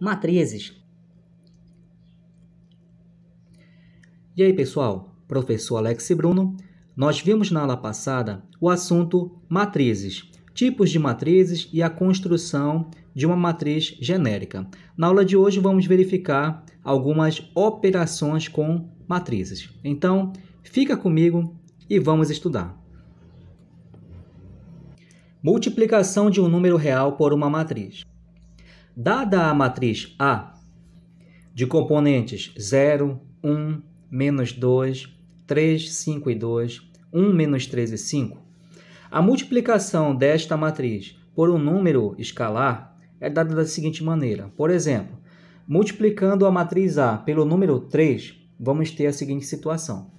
Matrizes. E aí, pessoal? Professor Alex Bruno. Nós vimos na aula passada o assunto matrizes, tipos de matrizes e a construção de uma matriz genérica. Na aula de hoje vamos verificar algumas operações com matrizes. Então, fica comigo e vamos estudar. Multiplicação de um número real por uma matriz. Dada a matriz A, de componentes 0, 1, menos 2, 3, 5 e 2, 1, menos 3 e 5, a multiplicação desta matriz por um número escalar é dada da seguinte maneira. Por exemplo, multiplicando a matriz A pelo número 3, vamos ter a seguinte situação.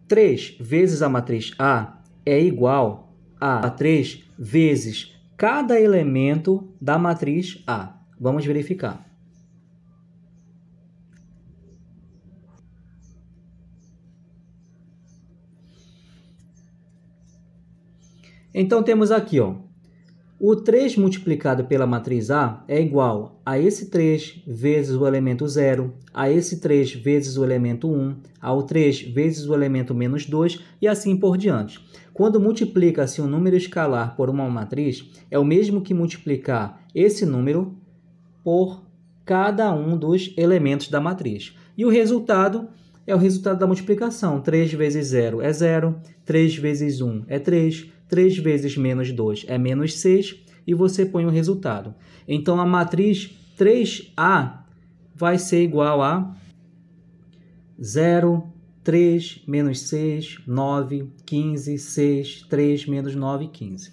3 vezes a matriz A é igual a 3 vezes cada elemento da matriz A. Vamos verificar. Então, temos aqui, o 3 multiplicado pela matriz A é igual a esse 3 vezes o elemento 0, a esse 3 vezes o elemento 1, ao 3 vezes o elemento menos 2 e assim por diante. Quando multiplica-se um número escalar por uma matriz, é o mesmo que multiplicar esse número por cada um dos elementos da matriz. E o resultado é o resultado da multiplicação. 3 vezes 0 é 0, 3 vezes 1 é 3, 3 vezes menos 2 é menos 6, e você põe o resultado. Então, a matriz 3A vai ser igual a 0, 3, menos 6, 9, 15, 6, 3, menos 9, 15.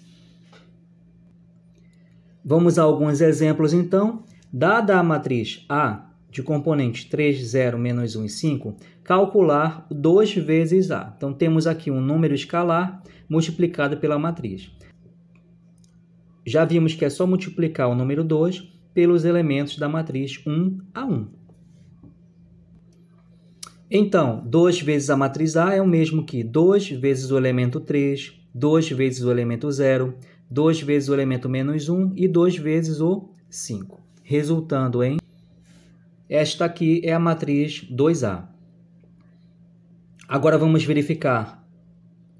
Vamos a alguns exemplos, então. Dada a matriz A, de componentes 3, 0, menos 1 e 5, calcular 2 vezes A. Então, temos aqui um número escalar multiplicado pela matriz. Já vimos que é só multiplicar o número 2 pelos elementos da matriz 1 a 1. Então, 2 vezes a matriz A é o mesmo que 2 vezes o elemento 3, 2 vezes o elemento 0, 2 vezes o elemento menos 1 e 2 vezes o 5, resultando em... Esta aqui é a matriz 2A. Agora vamos verificar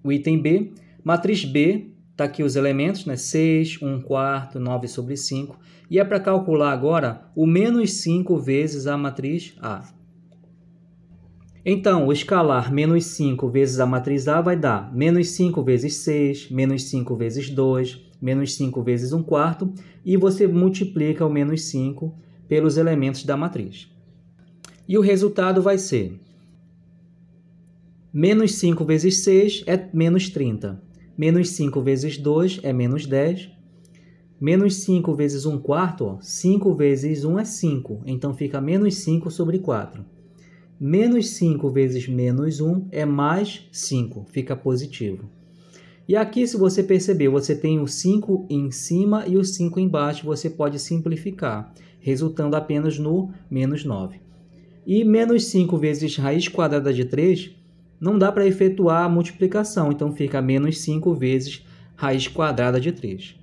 o item B. Matriz B, está aqui os elementos, 6, 1 quarto, 9 sobre 5. E é para calcular agora o menos 5 vezes a matriz A. Então, o escalar menos 5 vezes a matriz A vai dar menos 5 vezes 6, menos 5 vezes 2, menos 5 vezes 1 quarto, e você multiplica o menos 5 pelos elementos da matriz. E o resultado vai ser menos 5 vezes 6 é menos 30. Menos 5 vezes 2 é menos 10. Menos 5 vezes 1 quarto, 5 vezes 1 é 5. Então, fica menos 5 sobre 4. Menos 5 vezes menos 1 é mais 5. Fica positivo. E aqui, se você perceber, você tem o 5 em cima e o 5 embaixo. Você pode simplificar, resultando apenas no menos 9. E menos 5 vezes raiz quadrada de 3 não dá para efetuar a multiplicação. Então, fica menos 5 vezes raiz quadrada de 3.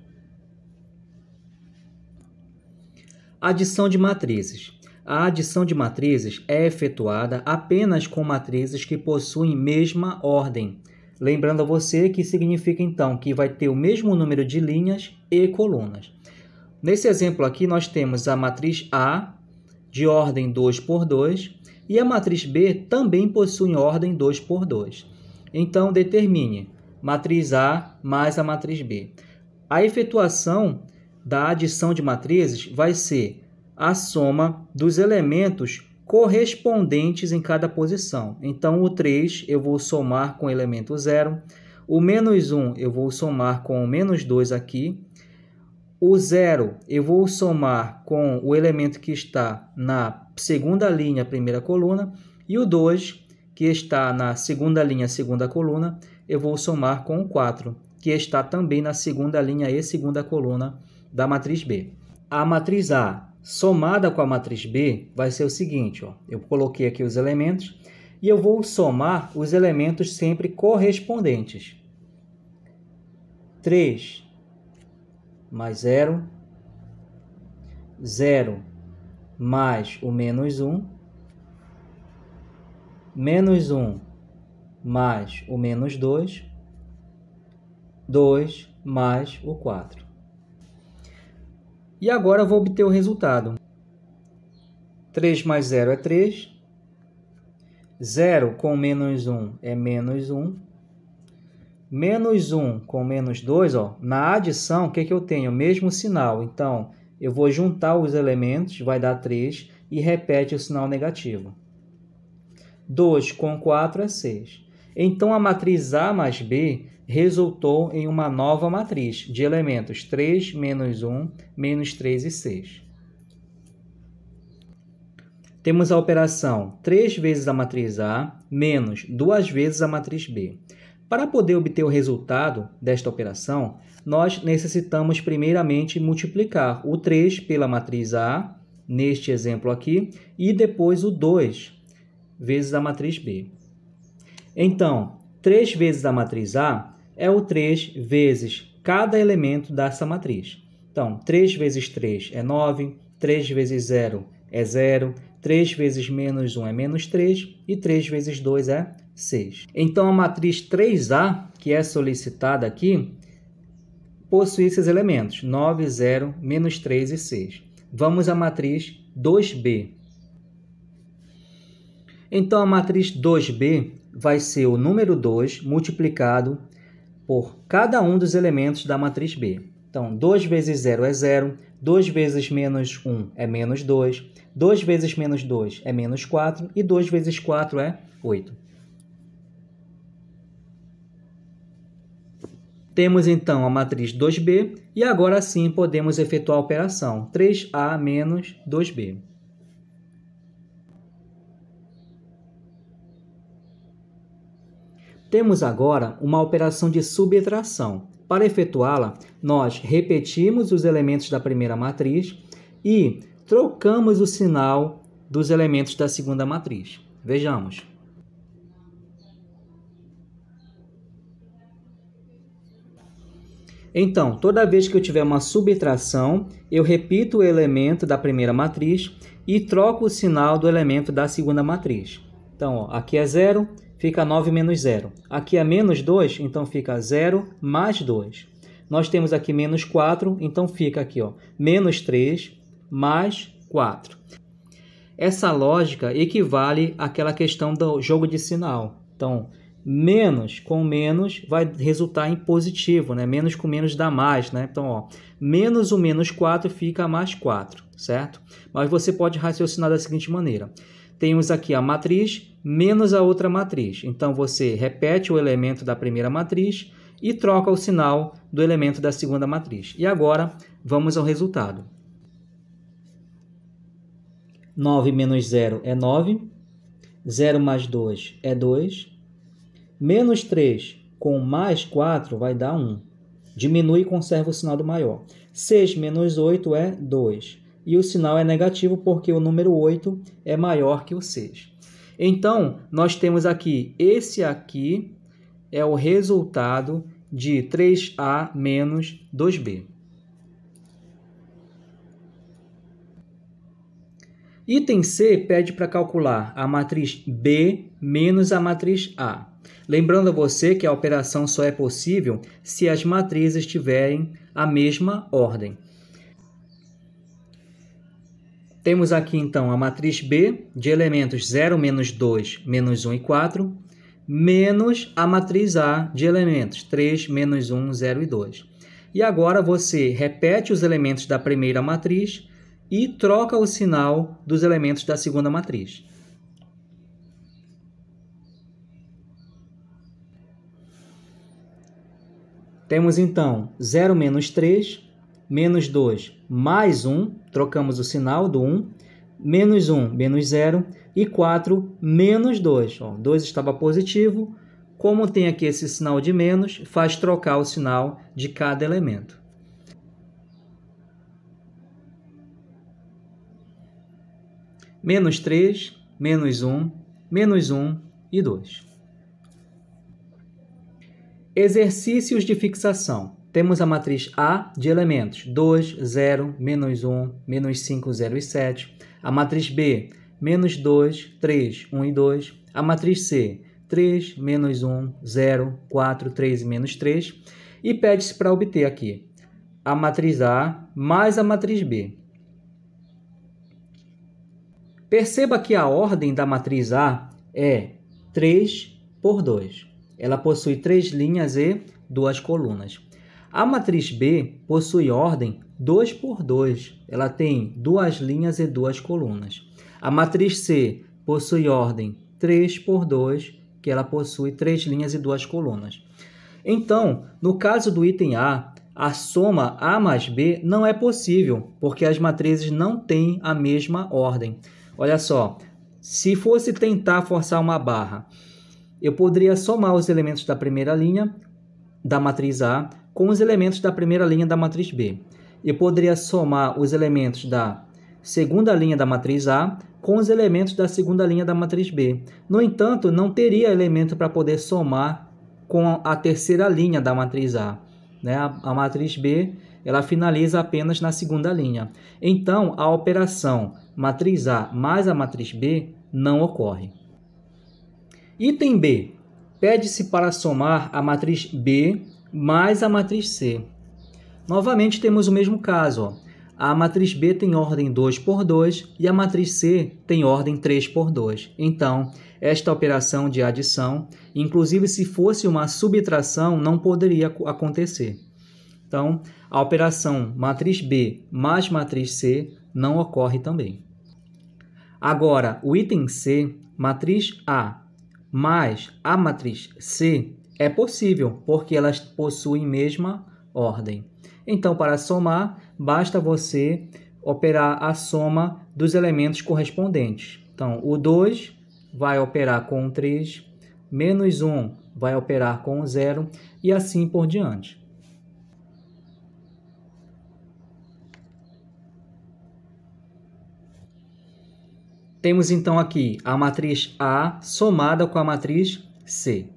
Adição de matrizes. A adição de matrizes é efetuada apenas com matrizes que possuem mesma ordem. Lembrando a você que significa, então, que vai ter o mesmo número de linhas e colunas. Nesse exemplo aqui, nós temos a matriz A, de ordem 2 por 2, e a matriz B também possui ordem 2 por 2. Então, determine matriz A mais a matriz B. A efetuação da adição de matrizes vai ser a soma dos elementos correspondentes em cada posição. Então, o 3 eu vou somar com o elemento 0, o menos 1 eu vou somar com o menos 2 aqui, o 0 eu vou somar com o elemento que está na segunda linha, primeira coluna, e o 2, que está na segunda linha, segunda coluna, eu vou somar com o 4, que está também na segunda linha e segunda coluna da matriz B. A matriz A somada com a matriz B vai ser o seguinte, eu coloquei aqui os elementos e eu vou somar os elementos sempre correspondentes. 3 mais 0, 0 mais o menos 1, menos 1 mais o menos 2, 2 mais o 4. E agora eu vou obter o resultado. 3 mais 0 é 3. 0 com menos 1 é menos 1. Menos 1 com menos 2, ó, na adição, o que eu tenho? O mesmo sinal. Então, eu vou juntar os elementos, vai dar 3, e repete o sinal negativo. 2 com 4 é 6. Então, a matriz A mais B resultou em uma nova matriz de elementos 3, menos 1, menos 3 e 6. Temos a operação 3 vezes a matriz A menos 2 vezes a matriz B. Para poder obter o resultado desta operação, nós necessitamos primeiramente multiplicar o 3 pela matriz A, neste exemplo aqui, e depois o 2 vezes a matriz B. Então, 3 vezes a matriz A é o 3 vezes cada elemento dessa matriz. Então, 3 vezes 3 é 9, 3 vezes 0 é 0, 3 vezes menos 1 é menos 3 e 3 vezes 2 é 6. Então, a matriz 3A, que é solicitada aqui, possui esses elementos, 9, 0, menos 3 e 6. Vamos à matriz 2B. Então, a matriz 2B vai ser o número 2 multiplicado por cada um dos elementos da matriz B. Então, 2 vezes 0 é 0, 2 vezes menos 1 é menos 2, 2 vezes menos 2 é menos 4 e 2 vezes 4 é 8. Temos então a matriz 2B e agora sim podemos efetuar a operação 3A menos 2B. Temos agora uma operação de subtração. Para efetuá-la, nós repetimos os elementos da primeira matriz e trocamos o sinal dos elementos da segunda matriz. Vejamos. Então, toda vez que eu tiver uma subtração, eu repito o elemento da primeira matriz e troco o sinal do elemento da segunda matriz. Então, ó, aqui é 0, fica 9 menos 0. Aqui é menos 2, então fica 0 mais 2. Nós temos aqui menos 4, então fica aqui, ó, menos 3 mais 4. Essa lógica equivale àquela questão do jogo de sinal. Então, menos com menos vai resultar em positivo, né? Menos com menos dá mais, né? Então, ó, menos o menos 4 fica mais 4, certo? Mas você pode raciocinar da seguinte maneira. Temos aqui a matriz menos a outra matriz. Então, você repete o elemento da primeira matriz e troca o sinal do elemento da segunda matriz. E agora, vamos ao resultado. 9 menos 0 é 9. 0 mais 2 é 2. Menos 3 com mais 4 vai dar 1. Diminui e conserva o sinal do maior. 6 menos 8 é 2. E o sinal é negativo porque o número 8 é maior que o 6. Então, nós temos aqui, esse aqui é o resultado de 3A menos 2B. Item C pede para calcular a matriz B menos a matriz A. Lembrando a você que a operação só é possível se as matrizes tiverem a mesma ordem. Temos aqui, então, a matriz B de elementos 0, menos 2, menos 1 e 4, menos a matriz A de elementos 3, menos 1, 0 e 2. E agora você repete os elementos da primeira matriz e troca o sinal dos elementos da segunda matriz. Temos, então, 0 menos 3, menos 2 mais 1, trocamos o sinal do 1, menos 1 menos 0 e 4 menos 2. Ó, 2 estava positivo, como tem aqui esse sinal de menos, faz trocar o sinal de cada elemento. Menos 3, menos 1 e 2. Exercícios de fixação. temos a matriz A de elementos 2, 0, menos 1, menos 5, 0 e 7. A matriz B, menos 2, 3, 1 e 2. A matriz C, 3, menos 1, 0, 4, 3 e menos 3. E pede-se para obter aqui a matriz A mais a matriz B. Perceba que a ordem da matriz A é 3 por 2. Ela possui 3 linhas e 2 colunas. A matriz B possui ordem 2 por 2. Ela tem 2 linhas e 2 colunas. A matriz C possui ordem 3 por 2, que ela possui 3 linhas e 2 colunas. Então, no caso do item A, a soma A mais B não é possível, porque as matrizes não têm a mesma ordem. Olha só, se fosse tentar forçar uma barra, eu poderia somar os elementos da primeira linha da matriz A com os elementos da primeira linha da matriz B. Eu poderia somar os elementos da segunda linha da matriz A com os elementos da segunda linha da matriz B. No entanto, não teria elemento para poder somar com a terceira linha da matriz A, né? A matriz B, ela finaliza apenas na segunda linha. Então, a operação matriz A mais a matriz B não ocorre. Item B. Pede-se para somar a matriz B mais a matriz C. Novamente, temos o mesmo caso. Ó. A matriz B tem ordem 2 por 2 e a matriz C tem ordem 3 por 2. Então, esta operação de adição, inclusive se fosse uma subtração, não poderia acontecer. Então, a operação matriz B mais matriz C não ocorre também. Agora, o item C, matriz A mais a matriz C, é possível, porque elas possuem mesma ordem. Então, para somar, basta você operar a soma dos elementos correspondentes. Então, o 2 vai operar com o 3, menos 1 vai operar com o 0 e assim por diante. Temos então aqui a matriz A somada com a matriz C.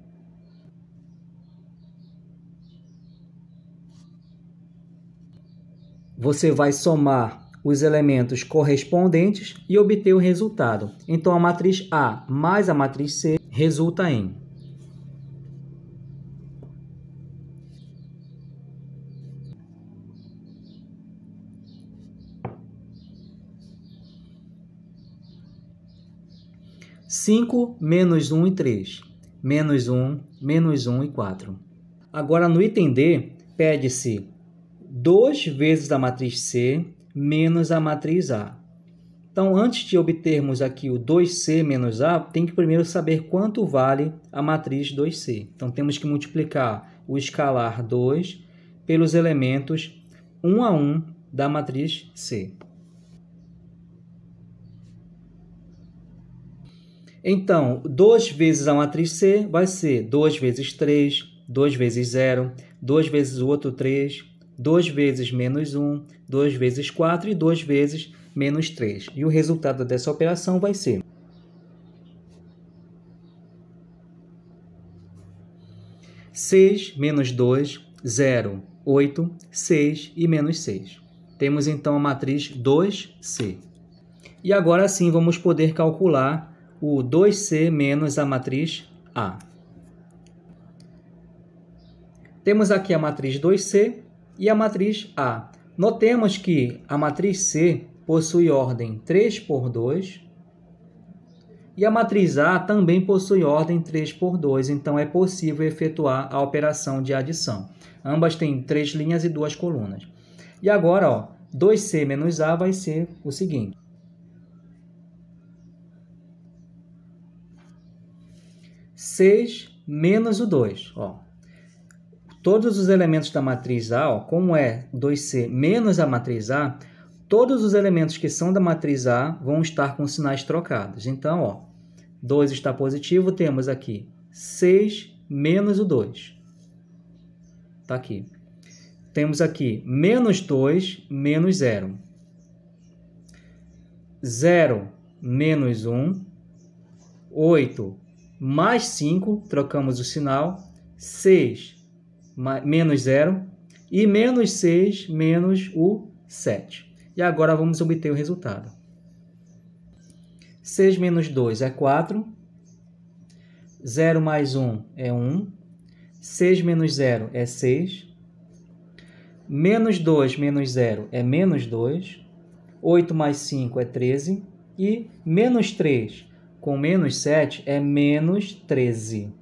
Você vai somar os elementos correspondentes e obter o resultado. Então, a matriz A mais a matriz C resulta em 5, menos 1 e 3. Menos 1, menos 1 e 4. Agora, no item D, pede-se 2 vezes a matriz C menos a matriz A. Então, antes de obtermos aqui o 2C menos A, tem que primeiro saber quanto vale a matriz 2C. Então, temos que multiplicar o escalar 2 pelos elementos 1 a 1 da matriz C. Então, 2 vezes a matriz C vai ser 2 vezes 3, 2 vezes 0, 2 vezes o outro 3, 2 vezes menos 1, 2 vezes 4 e 2 vezes menos 3. E o resultado dessa operação vai ser 6 menos 2, 0, 8, 6 e menos 6. Temos então a matriz 2C. E agora sim vamos poder calcular o 2C menos a matriz A. Temos aqui a matriz 2C e a matriz A. Notemos que a matriz C possui ordem 3 por 2 e a matriz A também possui ordem 3 por 2, então é possível efetuar a operação de adição. Ambas têm 3 linhas e 2 colunas. E agora, ó, 2C menos A vai ser o seguinte. 6 menos o 2. Ó. Todos os elementos da matriz A, ó, como é 2C menos a matriz A, todos os elementos que são da matriz A vão estar com sinais trocados. Então, ó, 2 está positivo, temos aqui 6 menos o 2. Está aqui. Temos aqui menos 2 menos 0. 0 menos 1. 8 mais 5, trocamos o sinal, 6 menos 0 e menos 6 menos o 7. E agora vamos obter o resultado. 6 menos 2 é 4. 0 mais 1 é 1. 6 menos 0 é 6. Menos 2 menos 0 é menos 2. 8 mais 5 é 13. E menos 3 com menos 7 é menos 13.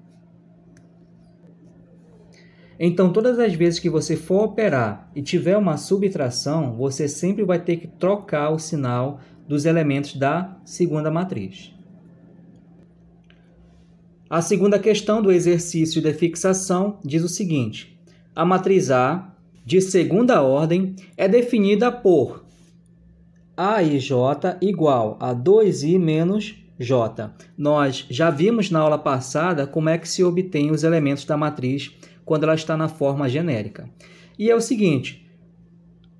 Então, todas as vezes que você for operar e tiver uma subtração, você sempre vai ter que trocar o sinal dos elementos da segunda matriz. A segunda questão do exercício de fixação diz o seguinte: a matriz A, de segunda ordem, é definida por A e J igual a 2i menos J. Nós já vimos na aula passada como é que se obtém os elementos da matriz quando ela está na forma genérica. E é o seguinte,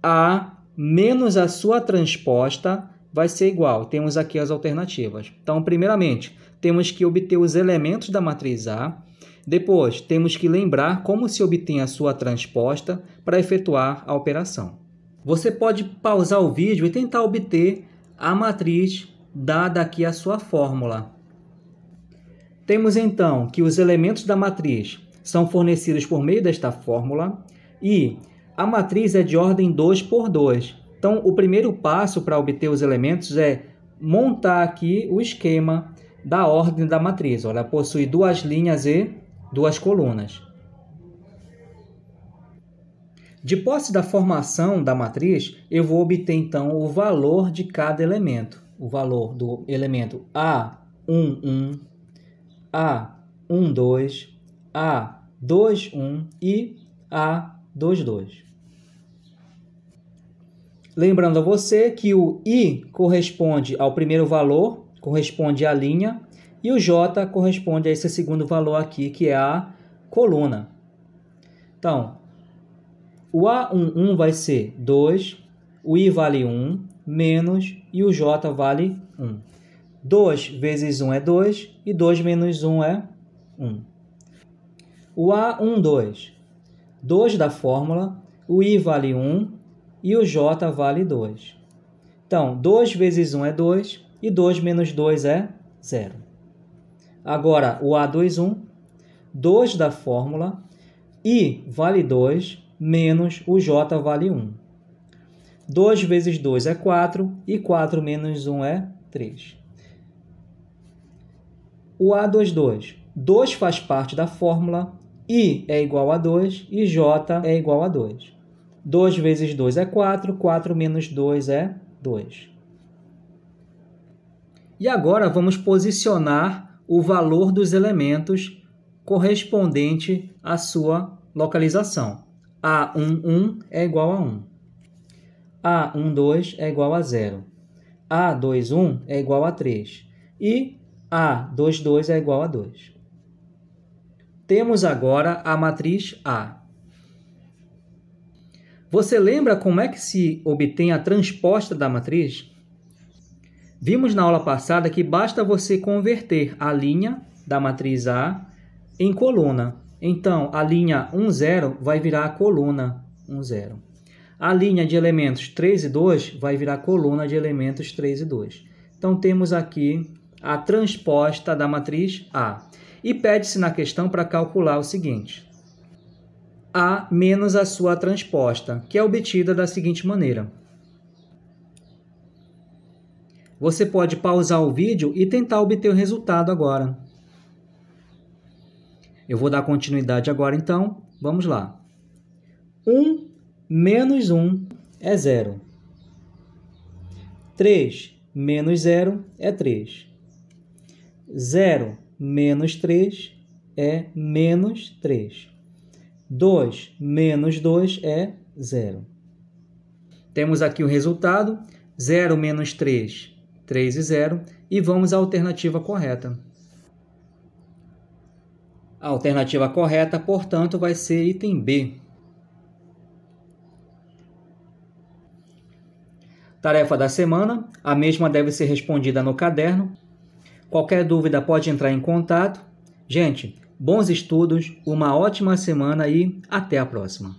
A menos a sua transposta vai ser igual. Temos aqui as alternativas. Então, primeiramente, temos que obter os elementos da matriz A. Depois, temos que lembrar como se obtém a sua transposta para efetuar a operação. Você pode pausar o vídeo e tentar obter a matriz dada aqui a sua fórmula. Temos, então, que os elementos da matriz são fornecidos por meio desta fórmula e a matriz é de ordem 2 por 2. Então, o primeiro passo para obter os elementos é montar aqui o esquema da ordem da matriz. Ela possui duas linhas e duas colunas. De posse da formação da matriz, eu vou obter, então, o valor de cada elemento. O valor do elemento A11, A12, A21 e A22. Lembrando a você que o I corresponde ao primeiro valor, corresponde à linha, e o J corresponde a esse segundo valor aqui, que é a coluna. Então, o A11 vai ser 2, o I vale 1, menos, e o J vale 1. 2 vezes 1 é 2, e 2 menos 1 é 1. O A12, 2 da fórmula, o I vale 1 e o J vale 2. Então, 2 vezes 1 é 2 e 2 menos 2 é 0. Agora, o A21, 2 da fórmula, I vale 2 menos o J vale 1. 2 vezes 2 é 4 e 4 menos 1 é 3. O A22, 2 faz parte da fórmula, I é igual a 2 e J é igual a 2. 2 vezes 2 é 4, 4 menos 2 é 2. E agora vamos posicionar o valor dos elementos correspondente à sua localização. A11 é igual a 1. A12 é igual a 0. A21 é igual a 3. E A22 é igual a 2. Temos agora a matriz A. Você lembra como é que se obtém a transposta da matriz? Vimos na aula passada que basta você converter a linha da matriz A em coluna. Então, a linha 1, 0 vai virar a coluna 1, 0. A linha de elementos 3 e 2 vai virar a coluna de elementos 3 e 2. Então, temos aqui a transposta da matriz A. E pede-se na questão para calcular o seguinte: A menos a sua transposta, que é obtida da seguinte maneira. Você pode pausar o vídeo e tentar obter o resultado agora. Eu vou dar continuidade agora, então. Vamos lá. 1 menos 1 é 0. 3 menos 0 é 3. 0 menos 3 é menos 3. 2 menos 2 é 0. Temos aqui o resultado. 0 menos 3, 3 e 0. E vamos à alternativa correta. A alternativa correta, portanto, vai ser item B. Tarefa da semana. A mesma deve ser respondida no caderno. Qualquer dúvida pode entrar em contato. Gente, bons estudos, uma ótima semana e até a próxima.